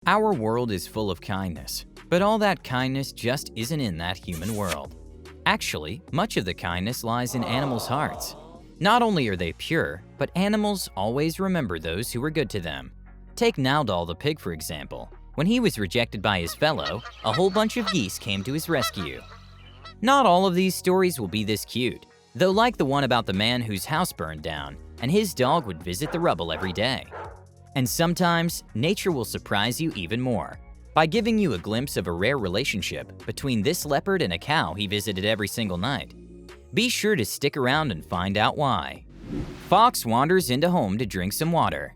Our world is full of kindness, but all that kindness just isn't in that human world. Actually, much of the kindness lies in animals' hearts. Not only are they pure, but animals always remember those who were good to them. Take Naldol the pig, for example. When he was rejected by his fellow, a whole bunch of geese came to his rescue. Not all of these stories will be this cute, though, like the one about the man whose house burned down, and his dog would visit the rubble every day. And sometimes, nature will surprise you even more by giving you a glimpse of a rare relationship between this leopard and a cow he visited every single night. Be sure to stick around and find out why. Fox wanders into home to drink some water.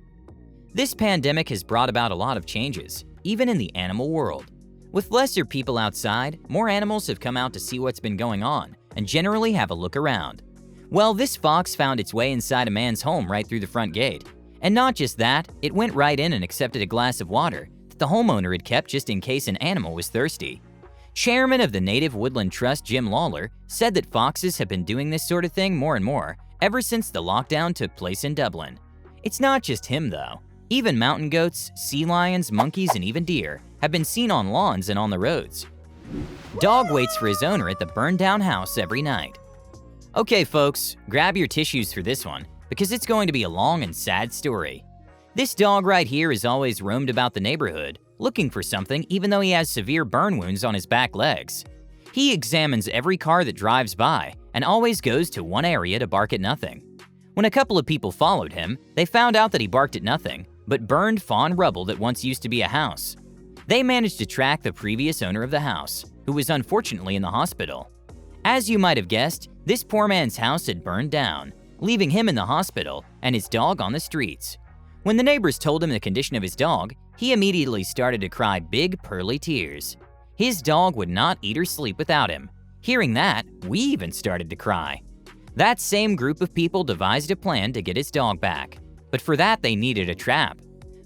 This pandemic has brought about a lot of changes, even in the animal world. With lesser people outside, more animals have come out to see what's been going on and generally have a look around. Well, this fox found its way inside a man's home right through the front gate. And not just that, it went right in and accepted a glass of water that the homeowner had kept just in case an animal was thirsty. Chairman of the Native Woodland Trust, Jim Lawler, said that foxes have been doing this sort of thing more and more ever since the lockdown took place in Dublin. It's not just him though. Even mountain goats, sea lions, monkeys, and even deer have been seen on lawns and on the roads. Dog waits for his owner at the burned down house every night. Okay folks, grab your tissues for this one, because it's going to be a long and sad story. This dog right here has always roamed about the neighborhood, looking for something even though he has severe burn wounds on his back legs. He examines every car that drives by and always goes to one area to bark at nothing. When a couple of people followed him, they found out that he barked at nothing, but burned fawn rubble that once used to be a house. They managed to track the previous owner of the house, who was unfortunately in the hospital. As you might have guessed, this poor man's house had burned down, leaving him in the hospital and his dog on the streets. When the neighbors told him the condition of his dog, he immediately started to cry big pearly tears. His dog would not eat or sleep without him. Hearing that, we even started to cry. That same group of people devised a plan to get his dog back, but for that they needed a trap.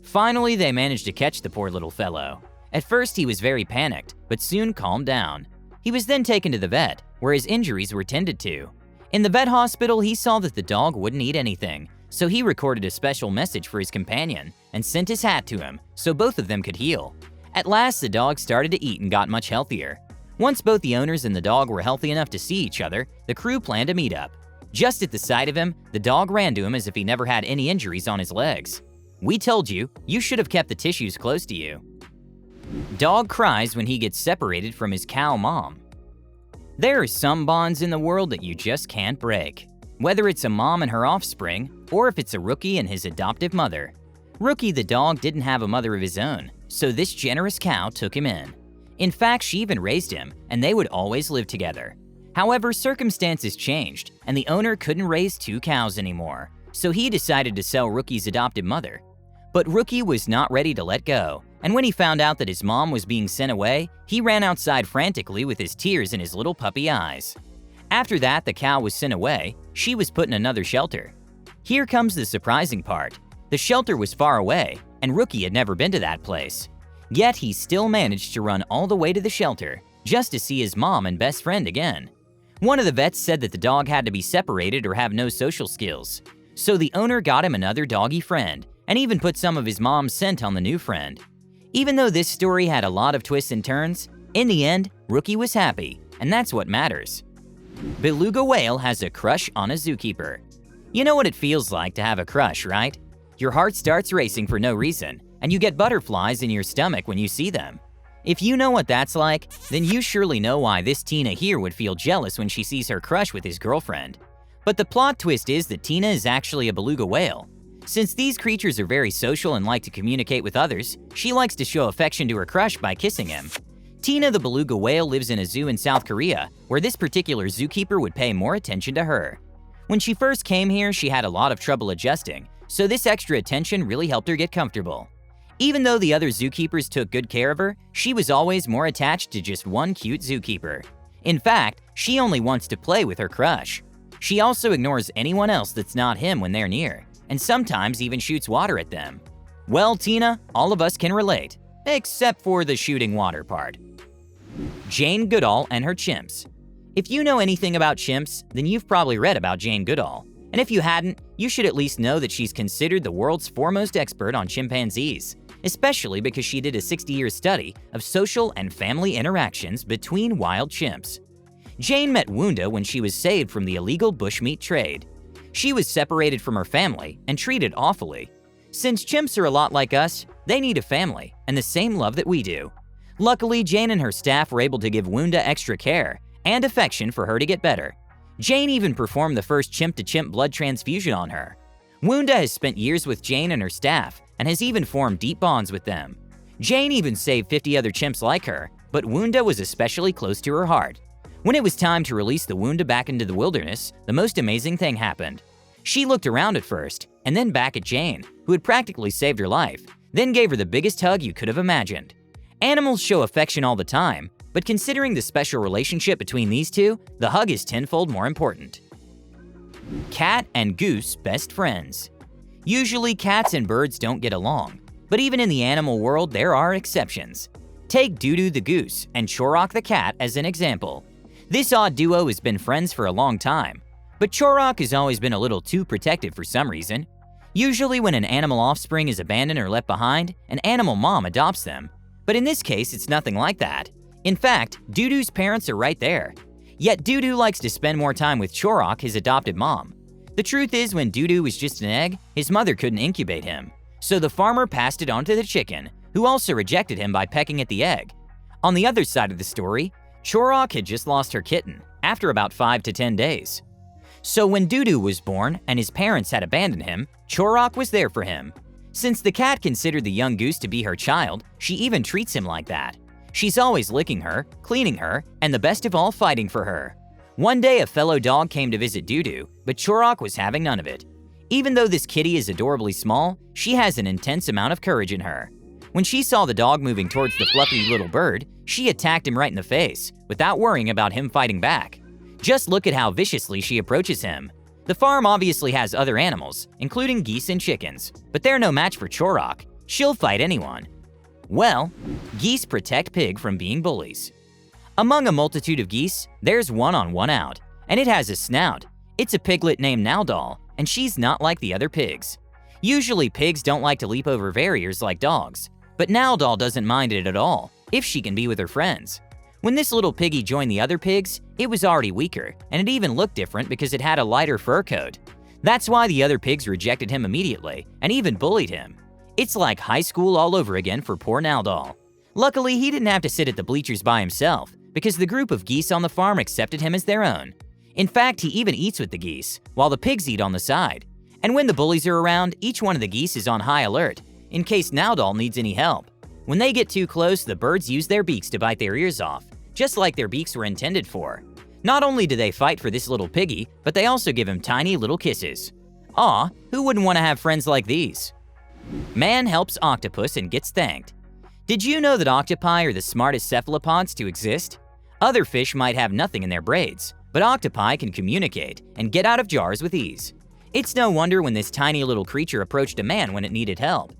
Finally, they managed to catch the poor little fellow. At first he was very panicked, but soon calmed down. He was then taken to the vet, where his injuries were tended to. In the vet hospital, he saw that the dog wouldn't eat anything, so he recorded a special message for his companion and sent his hat to him so both of them could heal. At last, the dog started to eat and got much healthier. Once both the owners and the dog were healthy enough to see each other, the crew planned a meetup. Just at the sight of him, the dog ran to him as if he never had any injuries on his legs. We told you, you should have kept the tissues close to you. Dog cries when he gets separated from his cow mom. There are some bonds in the world that you just can't break, whether it's a mom and her offspring, or if it's a Rookie and his adoptive mother. Rookie the dog didn't have a mother of his own, so this generous cow took him in. In fact, she even raised him, and they would always live together. However, circumstances changed, and the owner couldn't raise two cows anymore, so he decided to sell Rookie's adoptive mother. But Rookie was not ready to let go, and when he found out that his mom was being sent away, he ran outside frantically with his tears in his little puppy eyes. After that, the cow was sent away. She was put in another shelter. Here comes the surprising part. The shelter was far away, and Rookie had never been to that place. Yet he still managed to run all the way to the shelter just to see his mom and best friend again. One of the vets said that the dog had to be separated or have no social skills. So the owner got him another doggy friend and even put some of his mom's scent on the new friend. Even though this story had a lot of twists and turns, in the end, Rookie was happy, and that's what matters. Beluga whale has a crush on a zookeeper. You know what it feels like to have a crush, right? Your heart starts racing for no reason, and you get butterflies in your stomach when you see them. If you know what that's like, then you surely know why this Tina here would feel jealous when she sees her crush with his girlfriend. But the plot twist is that Tina is actually a beluga whale. Since these creatures are very social and like to communicate with others, she likes to show affection to her crush by kissing him. Tina the beluga whale lives in a zoo in South Korea, where this particular zookeeper would pay more attention to her. When she first came here, she had a lot of trouble adjusting, so this extra attention really helped her get comfortable. Even though the other zookeepers took good care of her, she was always more attached to just one cute zookeeper. In fact, she only wants to play with her crush. She also ignores anyone else that's not him when they're near, and sometimes even shoots water at them. Well, Tina, all of us can relate, except for the shooting water part. Jane Goodall and her chimps. If you know anything about chimps, then you've probably read about Jane Goodall. And if you hadn't, you should at least know that she's considered the world's foremost expert on chimpanzees. especially because she did a 60-year study of social and family interactions between wild chimps. Jane met Wunda when she was saved from the illegal bushmeat trade. She was separated from her family and treated awfully. Since chimps are a lot like us, they need a family and the same love that we do. Luckily, Jane and her staff were able to give Wunda extra care and affection for her to get better. Jane even performed the first chimp-to-chimp blood transfusion on her. Wunda has spent years with Jane and her staff and has even formed deep bonds with them. Jane even saved 50 other chimps like her, but Wunda was especially close to her heart. When it was time to release the Wunda back into the wilderness, the most amazing thing happened. She looked around at first, and then back at Jane, who had practically saved her life, then gave her the biggest hug you could have imagined. Animals show affection all the time, but considering the special relationship between these two, the hug is tenfold more important. Cat and goose best friends. Usually cats and birds don't get along, but even in the animal world there are exceptions. Take Doo-Doo the goose and Chorok the cat as an example. This odd duo has been friends for a long time, but Chorok has always been a little too protective for some reason. Usually when an animal offspring is abandoned or left behind, an animal mom adopts them. But in this case, it's nothing like that. In fact, Doo-Doo's parents are right there. Yet Doo-Doo likes to spend more time with Chorok, his adopted mom. The truth is, when Doo-Doo was just an egg, his mother couldn't incubate him. So the farmer passed it on to the chicken, who also rejected him by pecking at the egg. On the other side of the story, Chorok had just lost her kitten after about 5 to 10 days. So when Doo-Doo was born and his parents had abandoned him, Chorok was there for him. Since the cat considered the young goose to be her child, she even treats him like that. She's always licking her, cleaning her, and the best of all, fighting for her. One day, a fellow dog came to visit Doo-Doo, but Chorok was having none of it. Even though this kitty is adorably small, she has an intense amount of courage in her. When she saw the dog moving towards the fluffy little bird, she attacked him right in the face, without worrying about him fighting back. Just look at how viciously she approaches him. The farm obviously has other animals, including geese and chickens, but they're no match for Chorok. She'll fight anyone. Well, geese protect pig from being bullies. Among a multitude of geese, there's one on one out, and it has a snout. It's a piglet named Naldol, and she's not like the other pigs. Usually pigs don't like to leap over barriers like dogs, but Naldol doesn't mind it at all, if she can be with her friends. When this little piggy joined the other pigs, it was already weaker, and it even looked different because it had a lighter fur coat. That's why the other pigs rejected him immediately, and even bullied him. It's like high school all over again for poor Naldol. Luckily, he didn't have to sit at the bleachers by himself, because the group of geese on the farm accepted him as their own. In fact, he even eats with the geese, while the pigs eat on the side. And when the bullies are around, each one of the geese is on high alert, in case Naldol needs any help. When they get too close, the birds use their beaks to bite their ears off, just like their beaks were intended for. Not only do they fight for this little piggy, but they also give him tiny little kisses. Aw, who wouldn't want to have friends like these? Man helps octopus and gets thanked. Did you know that octopi are the smartest cephalopods to exist? Other fish might have nothing in their braids, but octopi can communicate and get out of jars with ease. It's no wonder when this tiny little creature approached a man when it needed help.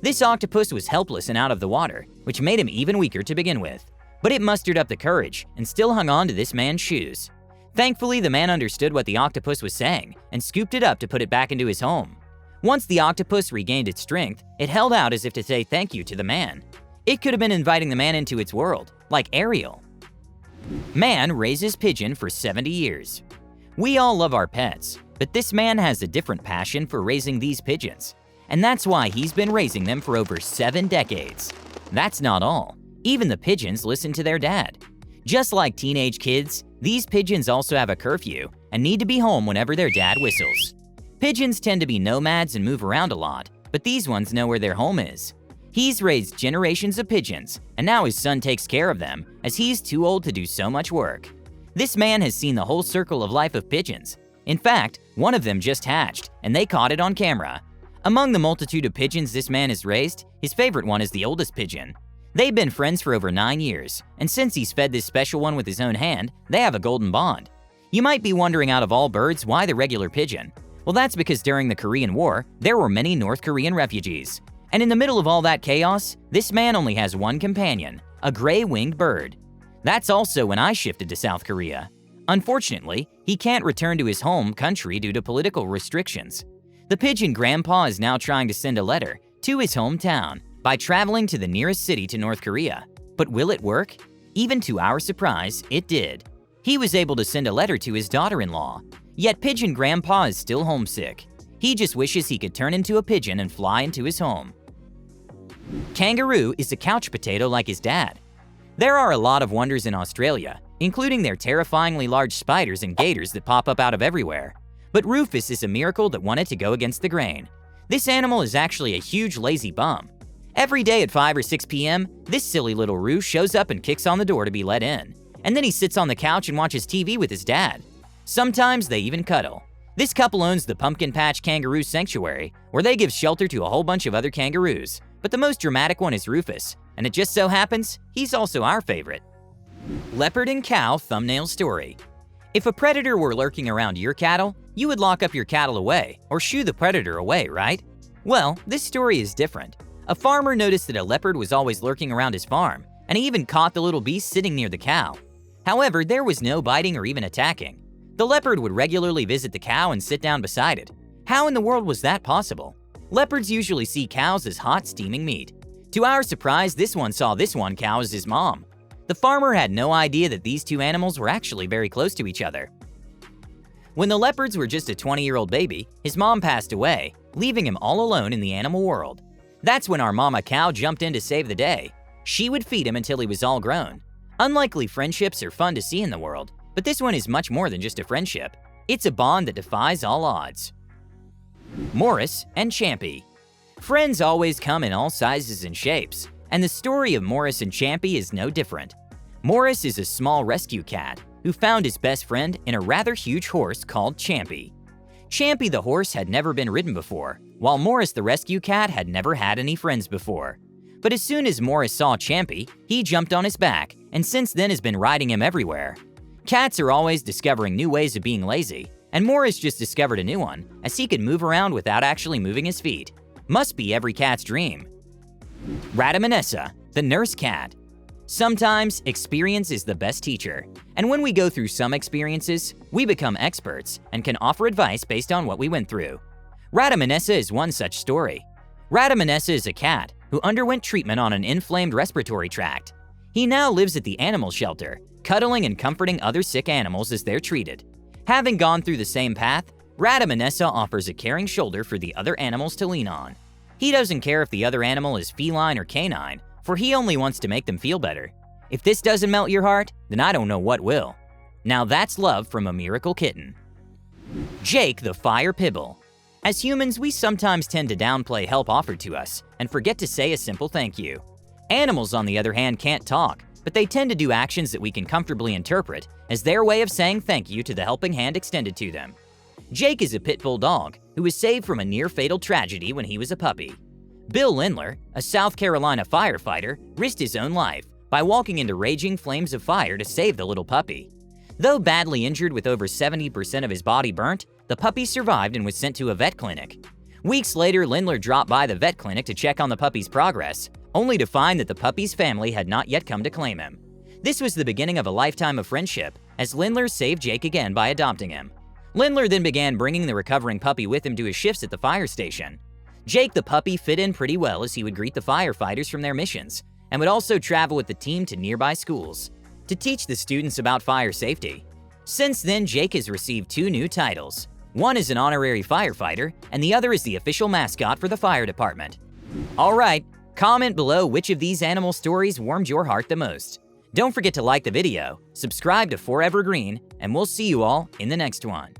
This octopus was helpless and out of the water, which made him even weaker to begin with. But it mustered up the courage and still hung on to this man's shoes. Thankfully, the man understood what the octopus was saying and scooped it up to put it back into his home. Once the octopus regained its strength, it held out as if to say thank you to the man. It could have been inviting the man into its world, like Ariel. Man raises pigeon for 70 years. We all love our pets, but this man has a different passion for raising these pigeons. And that's why he's been raising them for over 7 decades. That's not all. Even the pigeons listen to their dad. Just like teenage kids, these pigeons also have a curfew and need to be home whenever their dad whistles. Pigeons tend to be nomads and move around a lot, but these ones know where their home is. He's raised generations of pigeons, and now his son takes care of them as he's too old to do so much work. This man has seen the whole circle of life of pigeons. In fact, one of them just hatched, and they caught it on camera. Among the multitude of pigeons this man has raised, his favorite one is the oldest pigeon. They've been friends for over 9 years, and since he's fed this special one with his own hand, they have a golden bond. You might be wondering, out of all birds, why the regular pigeon? Well, that's because during the Korean War, there were many North Korean refugees. And in the middle of all that chaos, this man only has one companion, a gray-winged bird. That's also when I shifted to South Korea. Unfortunately, he can't return to his home country due to political restrictions. The pigeon grandpa is now trying to send a letter to his hometown, by traveling to the nearest city to North Korea. But will it work? Even to our surprise, it did. He was able to send a letter to his daughter-in-law. Yet Pigeon Grandpa is still homesick. He just wishes he could turn into a pigeon and fly into his home. Kangaroo is a couch potato like his dad. There are a lot of wonders in Australia, including their terrifyingly large spiders and gators that pop up out of everywhere. But Rufus is a miracle that wanted to go against the grain. This animal is actually a huge lazy bum. Every day at 5 or 6 p.m., this silly little Roo shows up and kicks on the door to be let in. And then he sits on the couch and watches TV with his dad. Sometimes they even cuddle. This couple owns the Pumpkin Patch Kangaroo Sanctuary, where they give shelter to a whole bunch of other kangaroos. But the most dramatic one is Rufus, and it just so happens he's also our favorite. Leopard and cow thumbnail story. If a predator were lurking around your cattle, you would lock up your cattle away or shoo the predator away, right? Well, this story is different. A farmer noticed that a leopard was always lurking around his farm, and he even caught the little beast sitting near the cow. However, there was no biting or even attacking. The leopard would regularly visit the cow and sit down beside it. How in the world was that possible? Leopards usually see cows as hot, steaming meat. To our surprise, this one saw this one cow as his mom. The farmer had no idea that these two animals were actually very close to each other. When the leopards were just a 20-year-old baby, his mom passed away, leaving him all alone in the animal world. That's when our mama cow jumped in to save the day. She would feed him until he was all grown. Unlikely friendships are fun to see in the world, but this one is much more than just a friendship. It's a bond that defies all odds. Morris and Champy. Friends always come in all sizes and shapes, and the story of Morris and Champy is no different. Morris is a small rescue cat who found his best friend in a rather huge horse called Champy. Champy the horse had never been ridden before, while Morris the rescue cat had never had any friends before. But as soon as Morris saw Champy, he jumped on his back, and since then has been riding him everywhere. Cats are always discovering new ways of being lazy, and Morris just discovered a new one, as he could move around without actually moving his feet. Must be every cat's dream. Ratamenessa, the nurse cat. Sometimes experience is the best teacher, and when we go through some experiences, we become experts and can offer advice based on what we went through. Ratamenessa is one such story. Ratamenessa is a cat who underwent treatment on an inflamed respiratory tract. He now lives at the animal shelter, cuddling and comforting other sick animals as they're treated. Having gone through the same path, Ratamenessa offers a caring shoulder for the other animals to lean on. He doesn't care if the other animal is feline or canine, for he only wants to make them feel better. If this doesn't melt your heart, then I don't know what will. Now that's love from a miracle kitten. Jake the Fire Pibble. As humans, we sometimes tend to downplay help offered to us and forget to say a simple thank you. Animals, on the other hand, can't talk, but they tend to do actions that we can comfortably interpret as their way of saying thank you to the helping hand extended to them. Jake is a pit bull dog who was saved from a near-fatal tragedy when he was a puppy. Bill Lindler, a South Carolina firefighter, risked his own life by walking into raging flames of fire to save the little puppy. Though badly injured with over 70% of his body burnt, the puppy survived and was sent to a vet clinic. Weeks later, Lindler dropped by the vet clinic to check on the puppy's progress, only to find that the puppy's family had not yet come to claim him. This was the beginning of a lifetime of friendship, as Lindler saved Jake again by adopting him. Lindler then began bringing the recovering puppy with him to his shifts at the fire station. Jake the puppy fit in pretty well as he would greet the firefighters from their missions, and would also travel with the team to nearby schools to teach the students about fire safety. Since then, Jake has received 2 new titles. One is an honorary firefighter, and the other is the official mascot for the fire department. Alright, comment below which of these animal stories warmed your heart the most. Don't forget to like the video, subscribe to Forever Green, and we'll see you all in the next one.